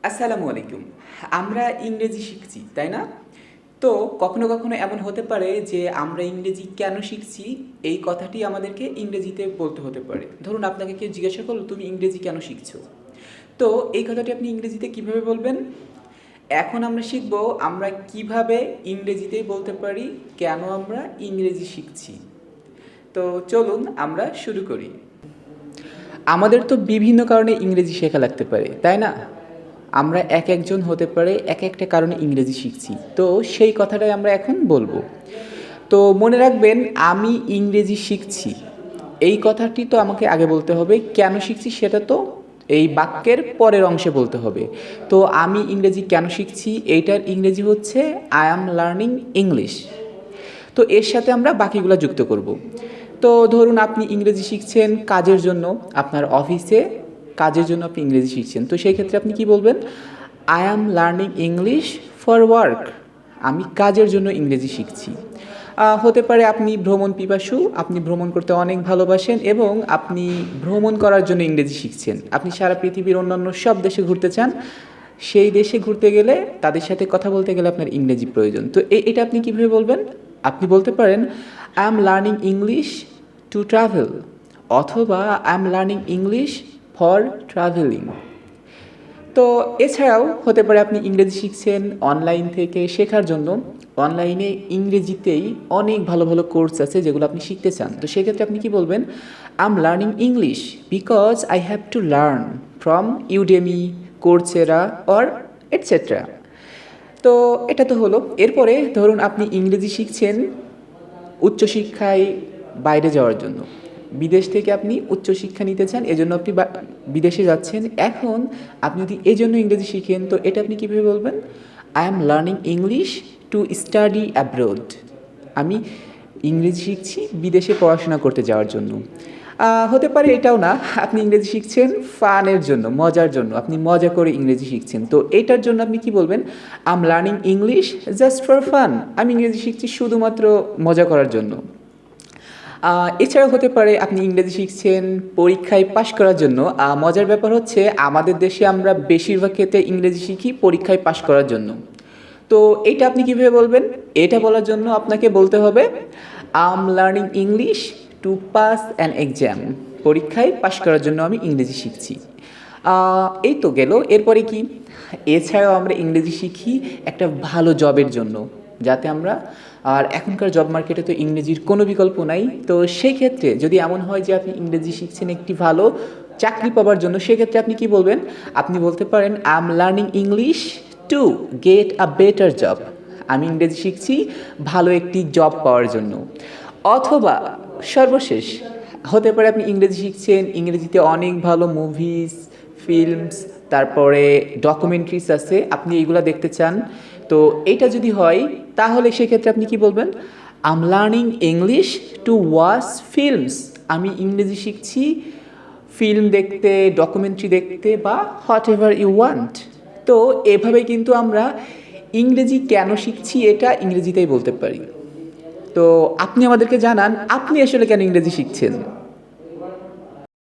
আসসালামু আলাইকুম। আমরা ইংরেজি শিখছি, তাই না? তো কখনো কখনো এমন হতে পারে যে আমরা ইংরেজি কেন শিখছি এই কথাটি আমাদেরকে ইংরেজিতে বলতে হতে পারে। ধরুন আপনাকে কেউ জিজ্ঞাসা করলো তুমি ইংরেজি কেন শিখছো? তো এই কথাটি আপনি ইংরেজিতে কিভাবে বলবেন? এখন আমরা শিখব আমরা কিভাবে ইংরেজিতে বলতে পারি কেন আমরা ইংরেজি শিখছি। তো চলুন আমরা শুরু করি। আমাদের তো বিভিন্ন কারণে ইংরেজি শেখা লাগতে পারে, তাই না? আমরা এক একজন হতে পারে এক একটা কারণে ইংরেজি শিখছি, তো সেই কথাটাই আমরা এখন বলবো। তো মনে রাখবেন, আমি ইংরেজি শিখছি এই কথাটি তো আমাকে আগে বলতে হবে, কেন শিখছি সেটা তো এই বাক্যের পরের অংশে বলতে হবে। তো আমি ইংরেজি কেন শিখছি এইটার ইংরেজি হচ্ছে আই অ্যাম লার্নিং ইংলিশ। তো এর সাথে আমরা বাকিগুলো যুক্ত করব। তো ধরুন আপনি ইংরেজি শিখছেন কাজের জন্য, আপনার অফিসে কাজের জন্য আপনি ইংরেজি শিখছেন, তো সেই ক্ষেত্রে আপনি কি বলবেন? I am learning English for work. আমি কাজের জন্য ইংরেজি শিখছি। হতে পারে আপনি ভ্রমণ পিপাসু, আপনি ভ্রমণ করতে অনেক ভালোবাসেন এবং আপনি ভ্রমণ করার জন্য ইংরেজি শিখছেন। আপনি সারা পৃথিবীর অন্যান্য সব দেশে ঘুরতে চান, সেই দেশে ঘুরতে গেলে তাদের সাথে কথা বলতে গেলে আপনার ইংরেজি প্রয়োজন। তো এটা আপনি কীভাবে বলবেন? আপনি বলতে পারেন I am learning English to travel, অথবা I am learning English for travelling. তো এছাড়াও হতে পারে আপনি ইংরেজি শিখছেন অনলাইন থেকে শেখার জন্য। অনলাইনে ইংরেজিতেই অনেক ভালো ভালো কোর্স আছে যেগুলো আপনি শিখতে চান, তো সেক্ষেত্রে আপনি কি বলবেন? I am learning English because I have to learn from Udemy, Coursera or etcetera. তো এটা তো হলো। এরপরে ধরুন আপনি ইংরেজি শিখছেন উচ্চশিক্ষায় বাইরে যাওয়ার জন্য, বিদেশ থেকে আপনি উচ্চশিক্ষা নিতে চান, এজন্য আপনি বিদেশে যাচ্ছেন। এখন আপনি যদি এই জন্য ইংরেজি শিখেন, তো এটা আপনি কীভাবে বলবেন? I am learning English to study abroad. আমি ইংরেজি শিখছি বিদেশে পড়াশোনা করতে যাওয়ার জন্য। হতে পারে এটাও না, আপনি ইংরেজি শিখছেন ফানের জন্য, মজার জন্য, আপনি মজা করে ইংরেজি শিখছেন, তো এটার জন্য আপনি কি বলবেন? I am learning English just for fun. আমি ইংরেজি শিখছি শুধুমাত্র মজা করার জন্য। এছাড়াও হতে পারে আপনি ইংরেজি শিখছেন পরীক্ষায় পাশ করার জন্য। মজার ব্যাপার হচ্ছে আমাদের দেশে আমরা বেশিরভাগ ক্ষেত্রে ইংরেজি শিখি পরীক্ষায় পাশ করার জন্য। তো এইটা আপনি কীভাবে বলবেন? এটা বলার জন্য আপনাকে বলতে হবে I am learning English two pass an exam. পরীক্ষায় পাশ করার জন্য আমি ইংরেজি শিখছি। এই তো গেল। এরপরে কি? এছাড়াও আমরা ইংরেজি শিখি একটা ভালো জবের জন্য, যাতে আমরা, আর এখনকার জব মার্কেটে তো ইংরেজির কোনো বিকল্প নাই। তো সেই ক্ষেত্রে যদি এমন হয় যে আপনি ইংরেজি শিখছেন একটি ভালো চাকরি পাওয়ার জন্য, সেক্ষেত্রে আপনি কি বলবেন? আপনি বলতে পারেন I am learning English to get a better job. আমি ইংরেজি শিখছি ভালো একটি জব পাওয়ার জন্য। অথবা সর্বশেষ হতে পারে আপনি ইংরেজি শিখছেন, ইংরেজিতে অনেক ভালো মুভিজ, ফিল্মস, তারপরে ডকুমেন্টারিজ আছে, আপনি এইগুলো দেখতে চান। তো এইটা যদি হয়, তাহলে সেক্ষেত্রে আপনি কি বলবেন? I am learning English to watch films. আমি ইংরেজি শিখছি ফিল্ম দেখতে, ডকুমেন্টারি দেখতে, বা হোয়াট এভার ইউ ওয়ান্ট। তো এভাবে কিন্তু আমরা ইংরেজি কেন শিখছি এটা ইংরেজিতেই বলতে পারি। তো আপনি আমাদেরকে জানান আপনি আসলে কেন ইংরেজি শিখছেন।